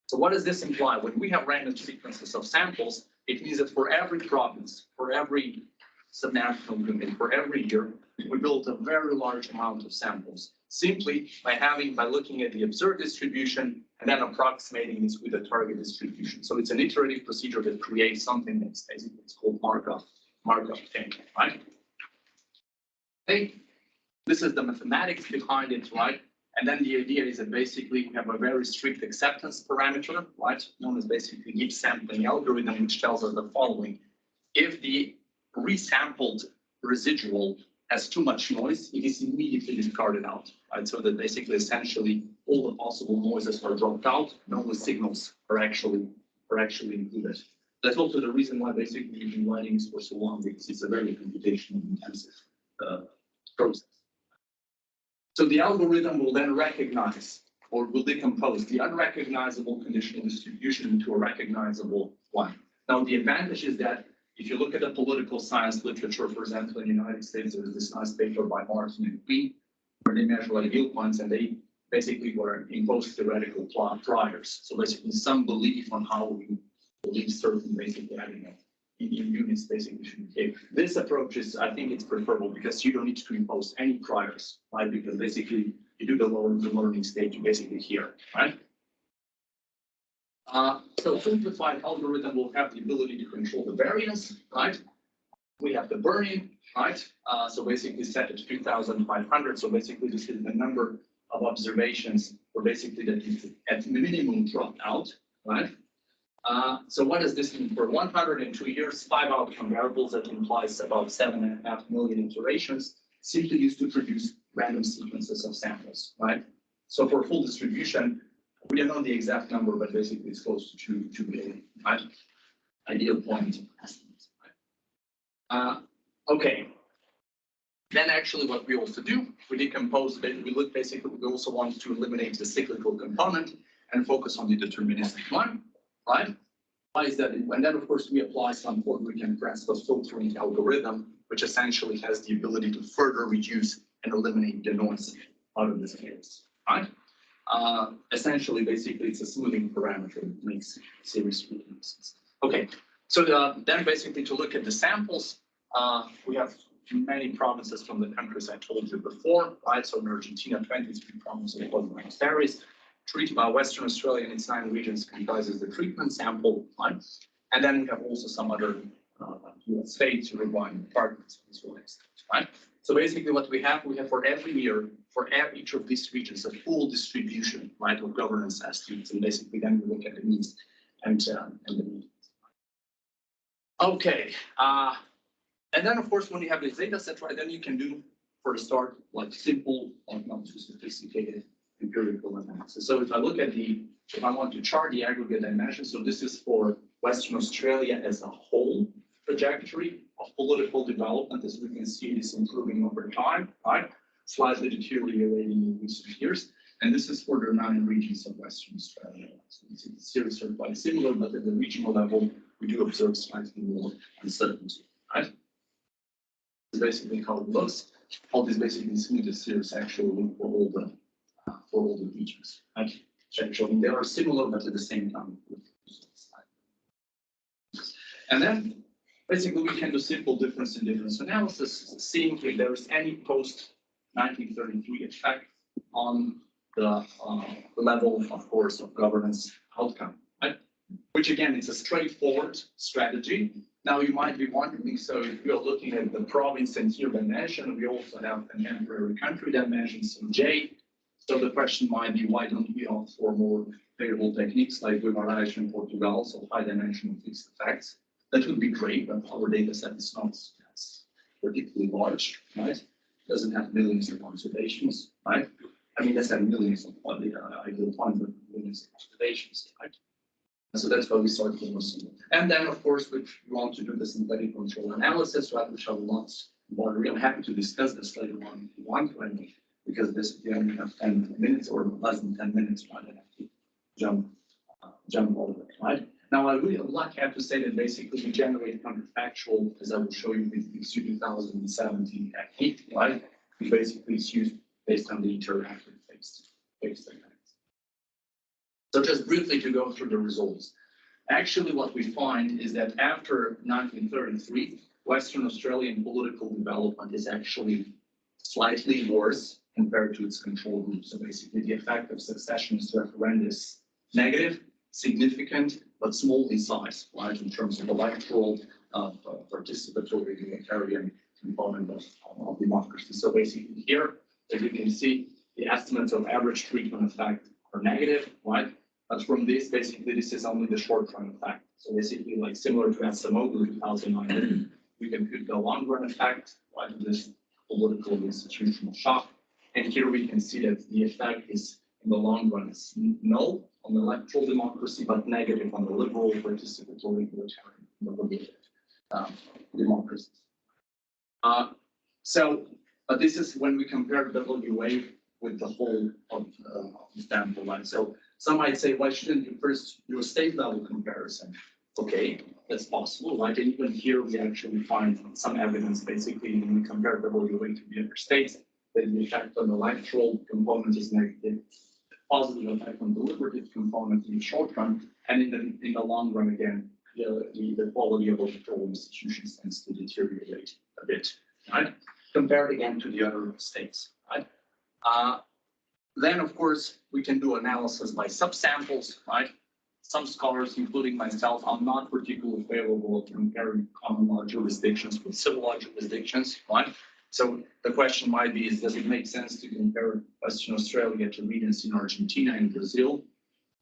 So what does this imply? When we have random sequences of samples, it means that for every province, for every subnational unit, for every year, we build a very large amount of samples, simply by looking at the observed distribution and then approximating this with a target distribution. So it's an iterative procedure that creates something that's basically called Markov chain, right? Hey, this is the mathematics behind it, right? And then the idea is that basically we have a very strict acceptance parameter, right? Known as basically Gibbs sampling algorithm, which tells us the following. If the resampled residual has too much noise, it is immediately discarded out, right? So that basically essentially all the possible noises are dropped out, no new signals are actually included. That's also the reason why basically we've been writing this for so long, because it's a very computationally intensive process. So the algorithm will then recognize or will decompose the unrecognizable conditional distribution into a recognizable one. Now, the advantage is that if you look at the political science literature, for example, in the United States, there is this nice paper by Martin and Queen, where they measure ideal points and they basically were imposed theoretical priors. So basically some belief on how we believe certain basically having units basically should behave. This approach is, I think it's preferable because you don't need to impose any priors, right? Because basically you do the learning stage basically here, right? So simplified algorithm will have the ability to control the variance, right? We have the burn-in, right? So basically set it to 2,500. So basically this is the number of observations or basically that you at minimum dropped out, right? So what does this mean? For 102 years, 5 outcome variables, that implies about 7.5 million iterations, simply used to produce random sequences of samples, right? So for full distribution, we don't know the exact number, but basically it's close to 2 billion, right? Ideal point estimates, right? Okay. Then actually what we also do, we decompose, we look basically, we also want to eliminate the cyclical component and focus on the deterministic one, right? Why is that? And then of course we apply some Puerto principal filtering algorithm, which essentially has the ability to further reduce and eliminate the noise out of this case, right? Essentially, basically, it's a smoothing parameter that makes series frequencies. Okay, so then basically to look at the samples, we have many provinces from the countries I told you before, right? So in Argentina, 23 provinces of monasteries. Western Australia and its 9 regions comprises the treatment sample, right? And then we have also some other US states, Uruguay, and departments, right? So basically what we have for every year, for each of these regions, a full distribution, right, of governance estimates, and basically then we look at the means and the medians. Okay, and then of course when you have this data set, right, then you can do for the start like simple, like not too sophisticated empirical analysis. So if I look at if I want to chart the aggregate dimension, so this is for Western Australia as a whole trajectory of political development, as we can see, it is improving over time, right? Slightly deteriorating in recent years. And this is for the 9 regions of Western Australia. So the series are quite similar, but at the regional level, we do observe slightly more uncertainty, right? That's basically how it looks. How this basically smooth series actually look for all the regions, right? Actually, they are similar, but at the same time. And then basically we can do simple difference in difference analysis, seeing if there is any post-1933 effect on the level, of course, of governance outcome, right? Which again, it's a straightforward strategy. Now you might be wondering, so if you're looking at the province and tier dimension, we also have contemporary country dimensions in J. So the question might be, why don't we opt for more favorable techniques like Guimarães in Portugal, so high dimensional fixed effects? That would be great, but our data set is not particularly large, right? It doesn't have millions of observations, right? I mean, let's have millions of ideal point, but millions of observations, right? And so that's why we started with most. And then, of course, we want to do the synthetic control analysis, right? Which I will not bother. I'm happy to discuss this later on if you want, because this you only have 10 minutes or less than 10 minutes, right? I have to jump over it, right? Now, I really would like to have to say that basically we generate counterfactual, as I will show you with the 2017 technique, right? We basically it's used based on the interactive based effects. So just briefly to go through the results. Actually, what we find is that after 1933, Western Australian political development is actually slightly worse compared to its control group. So basically the effect of Seccessionist referendum is negative, significant, but small in size, right, in terms of electoral, participatory, libertarian component of democracy. So basically here, as you can see, the estimates of average treatment effect are negative, right? But from this, basically, this is only the short-run effect. So basically, like similar to SMO 2009, we can put the long-run effect, right? This political institutional shock. And here we can see that the effect is in the long run is null on the electoral democracy, but negative on the liberal, participatory, libertarian, democracies. But this is when we compare WA with the whole of the sample line. So some might say, why shouldn't you first do a state level comparison? Okay, that's possible, right? And even here we actually find some evidence, basically, when we compare WA to the other states, that the effect on the electoral component is negative, positive effect on the deliberative component in the short run, and in the long run, again, the quality of electoral institutions tends to deteriorate a bit, right? Compared again to the other states, right? Then, of course, we can do analysis by subsamples, right? Some scholars, including myself, are not particularly favorable at comparing common law jurisdictions with civil law jurisdictions, right? So the question might be, does it make sense to compare Western Australia to regions in Argentina and Brazil?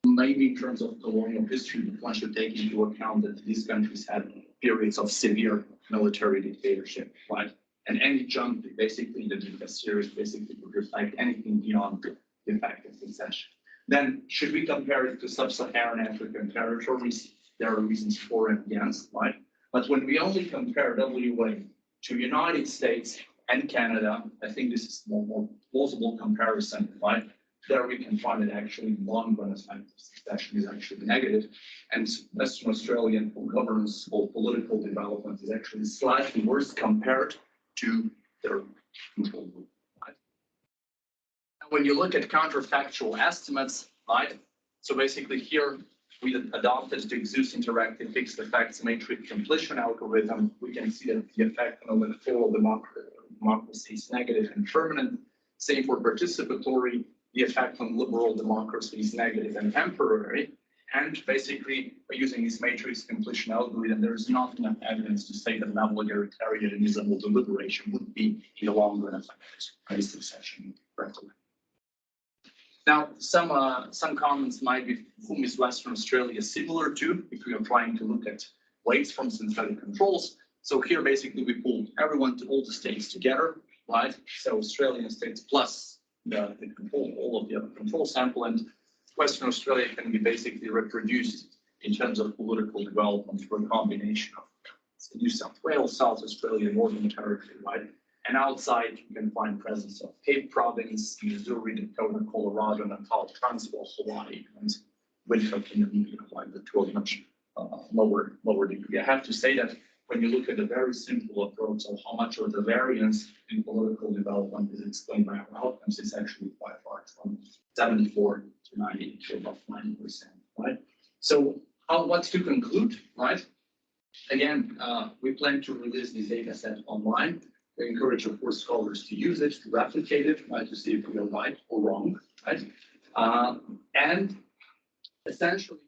Maybe in terms of colonial history, but one should take into account that these countries had periods of severe military dictatorship, right? And any jump basically that the series basically would reflect anything beyond the effect of succession. Then should we compare it to sub-Saharan African territories? There are reasons for and against, right? But when we only compare WA to United States and Canada, I think this is more plausible comparison, right? There we can find that actually long run effect of succession is actually negative. And Western Australian governance or political development is actually slightly worse compared to their control group, right? And when you look at counterfactual estimates, right? So basically here we adopted the XEUS interactive fixed effects matrix completion algorithm. We can see that the effect on the electoral democracy is negative and permanent. Same for participatory. The effect on liberal democracy is negative and temporary. And basically, by using this matrix completion algorithm, there is not enough evidence to say that level egalitarianism or deliberation would be in the long run effective by succession. Now, some comments might be, whom is Western Australia similar to, if we are trying to look at weights from synthetic controls. So here, basically, we pulled all the states together, right? So Australian states plus the control, all of the other control sample, and Western Australia can be basically reproduced in terms of political development through a combination of New South Wales, South Australia, Northern Territory, right? And outside, you can find presence of Cape Province, Missouri, Dakota, Colorado, Natal, Transvaal, Hawaii, and Windhoek in Namibia, like the two of much lower degree. I have to say that when you look at a very simple approach of how much of the variance in political development is explained by our outcomes, it's actually quite large, from 74 to 90 to about 90%, right? So what to conclude, right? Again, we plan to release this data set online. We encourage, of course, scholars to use it, to replicate it, right, to see if we are right or wrong, right? And essentially,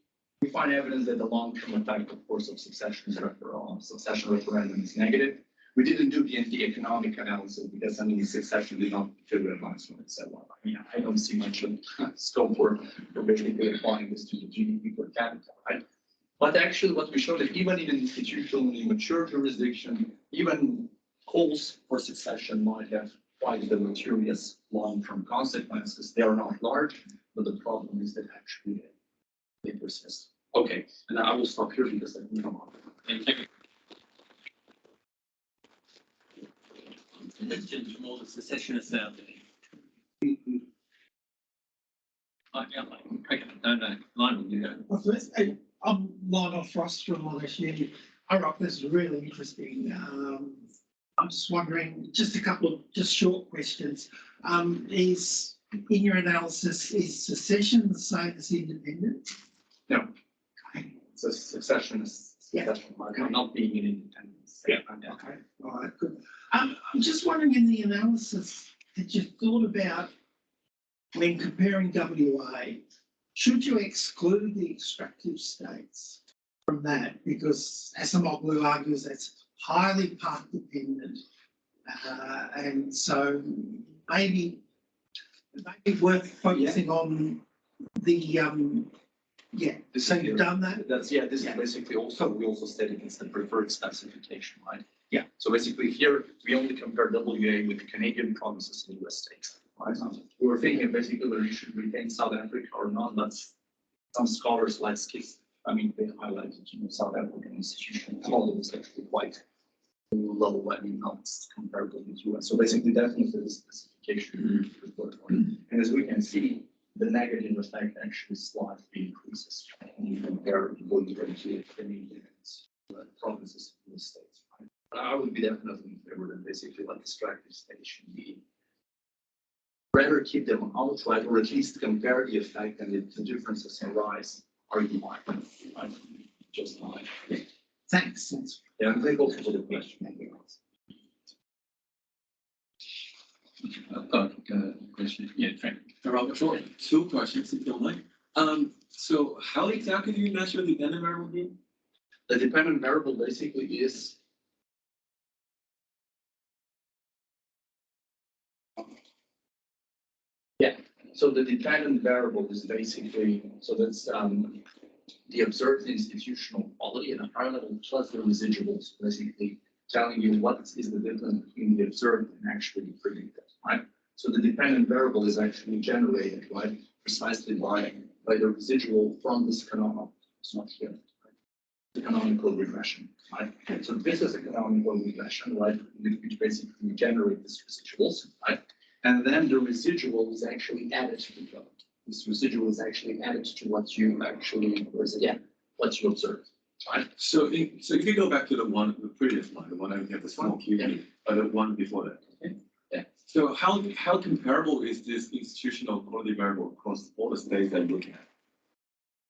we find evidence that the long-term effect, of course, of succession referendum is negative. We didn't do the economic analysis because the succession did not figure advancement. So I don't see much of scope for basically applying this to the GDP per capita, right? But actually, what we showed that even in an institutionally mature jurisdiction, even calls for succession might have quite deleterious long-term consequences. They are not large, but the problem is that actually they persist. Okay, and I will stop here because I can come on. Thank you. Questions from all the secessionists out there? No, Lionel, you go. Well, first, I'm Lionel Frost from Monash Uni. I thought this is really interesting. I'm just wondering, just a couple of short questions. Is in your analysis, is secession the same as independent? No. Okay. So successionist, not being an independence. Yeah. Okay. All right. Good. I'm just wondering, in the analysis that you've thought about when comparing WA, should you exclude the extractive states from that? Because Asimoglu argues that's highly path dependent And so maybe worth focusing on the, yeah, so you've done that? This is basically also, we also stated it's the preferred specification, right? Yeah. So basically here, we only compare WA with Canadian provinces and US states, right? We were thinking basically whether you should retain South Africa or not, but some scholars like Skis, they highlighted, South African institutional quality is actually quite low, not comparable with US. So basically definitely the specification. And as we can see, the negative effect actually slightly increases when you compare what you to Canadian provinces in the states. Right? But I would be definitely in favor that basically like extractive states should be rather keep them outright or at least compare the effect, and if the differences arise, argue why. Just fine. Thanks. Yeah, I'm thankful for the question. I've got a question. Yeah, Frank. Robert, sure. Two questions, if you don't mind. So how exactly do you measure the dependent variable gain? The dependent variable basically is so the dependent variable is basically that's the observed institutional quality and a high level plus the residuals, basically telling you what is the difference between the observed and actually predicted, right? So the dependent variable is actually generated, right, precisely by the residual from this canonical, it's not here, right? The canonical regression, right? So this is a canonical regression, right, which basically generate these residuals, right? And then the residual is actually added to the code. This residual is actually added to what you actually, what you observe, right? So if you go back to the previous one, the one I have the small q, or the one before that. Okay. Yeah. So how comparable is this institutional quality variable across all the states that you're looking at?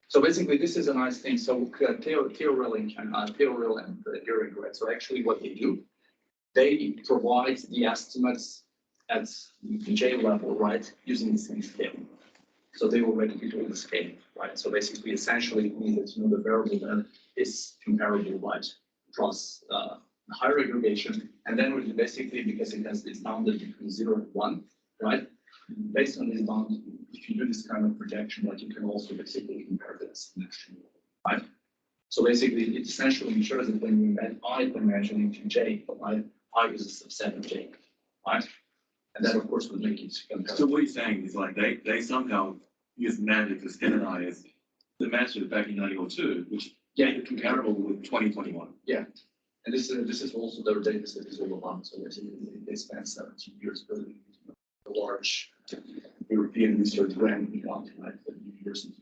So basically, this is a nice thing. So Theorel and Erik, right? So actually, what they do, they provide the estimates at J level, right, using the same scale. So they already do the scale, right? So basically, essentially, it means that the variable that is comparable, right, across higher aggregation, and then we basically, because it has this bounded between 0 and 1, right? Based on this bound, if you do this kind of projection, like you can also basically compare this next, right? So basically, it essentially ensures that when you add I dimension into J, right, I is a subset of J, right? And that, of course, would make it comparable. So what you're saying is like they somehow use magic to standardize the measure back in 1902, which made it comparable with 2021. Yeah. And this is also their data set is all about. So they spent 17 years building a large European research brand beyond the university.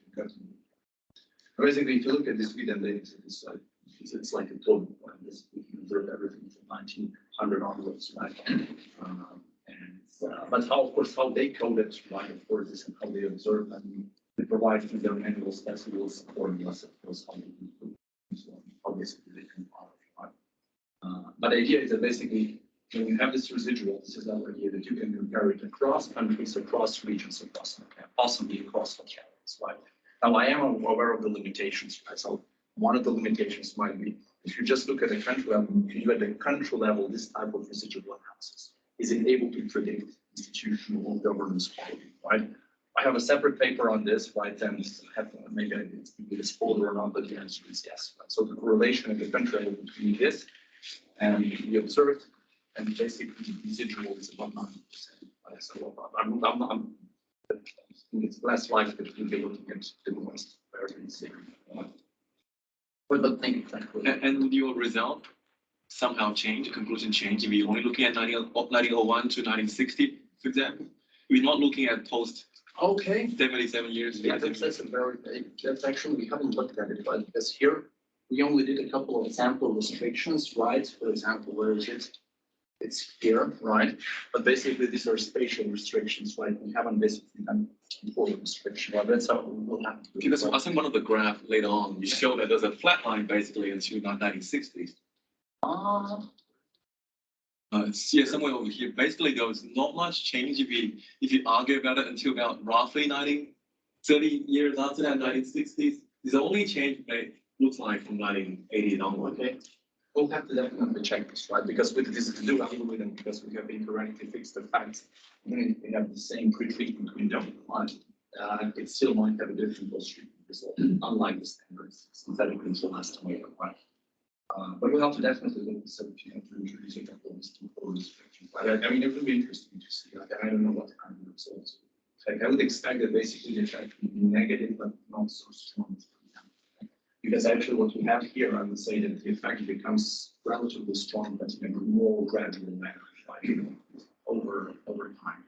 Basically, if you look at this VDEM data set, it's like a total point. We can observe everything from 1900 onwards, right? But how they code it, right? Of course, this and how they observe, and they provide through their manual specials formulas, of course, how basically they can follow, right? But the idea is that basically, when you have this residual, this is our idea that you can compare it across countries, across regions, possibly across localities, right? Now, I am aware of the limitations, right? So one of the limitations might be if you just look at the country level, if you do at the country level this type of residual analysis, is it able to predict institutional governance quality, right? I have a separate paper on this, right? And maybe it's this folder or not, but the answer is yes. Right? So the correlation at the country level between this and the observed and basically the residual is about 90%. Right? So it's less likely that we'll be looking at the most variance. But thank you. And would your result somehow change, conclusion change, if you're only looking at 1901 to 1960, for example? We're not looking at post 77 years. Yeah, that's actually, we haven't looked at it, but because here we only did a couple of sample restrictions, right? For example, where is it? It's here, right? But basically these are spatial restrictions, right? We haven't basically done temporal restriction, right? That's how we'll have to do it. Because I think one of the graphs later on, you show that there's a flat line basically until the 1960s. Yeah, somewhere over here. Basically, there was not much change if you argue about it until about roughly 30 years after that, 1960s. The only change looks like from 1980 onward. Okay. We'll have to definitely check this, right? Because with this new algorithm, because we have been correctly fixed the facts, even if we have the same pre-treatment window, it still might have a different post-treatment result, unlike the standard synthetic control last time, right? But we'll have to definitely look at to introduce a couple of these restrictions. But I mean, it would be interesting to see. Like, I don't know what kind of results. Like, I would expect that basically the effect would be negative, but not so strong. Because actually, what we have here, I would say that the effect becomes relatively strong, but in a more gradual manner, like, over time.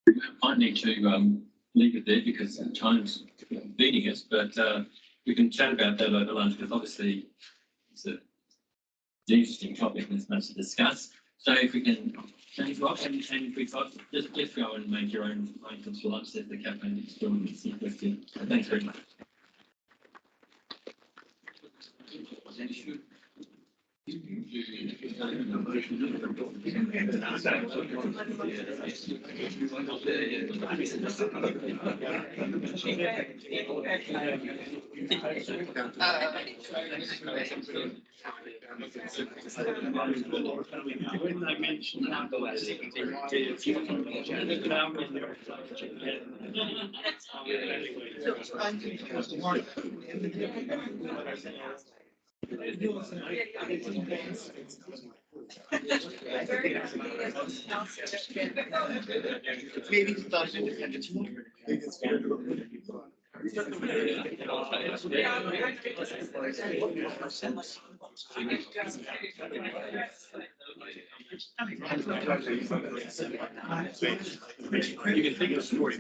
Right? Might need to leave it there because time's beating us, but we can chat about that over lunch because obviously it's an interesting topic and there's much to discuss. So if we can change Rob and if we got just go and make your own arrangements for lunch at the cafe next door and see question. Thanks very much. You can think of a story.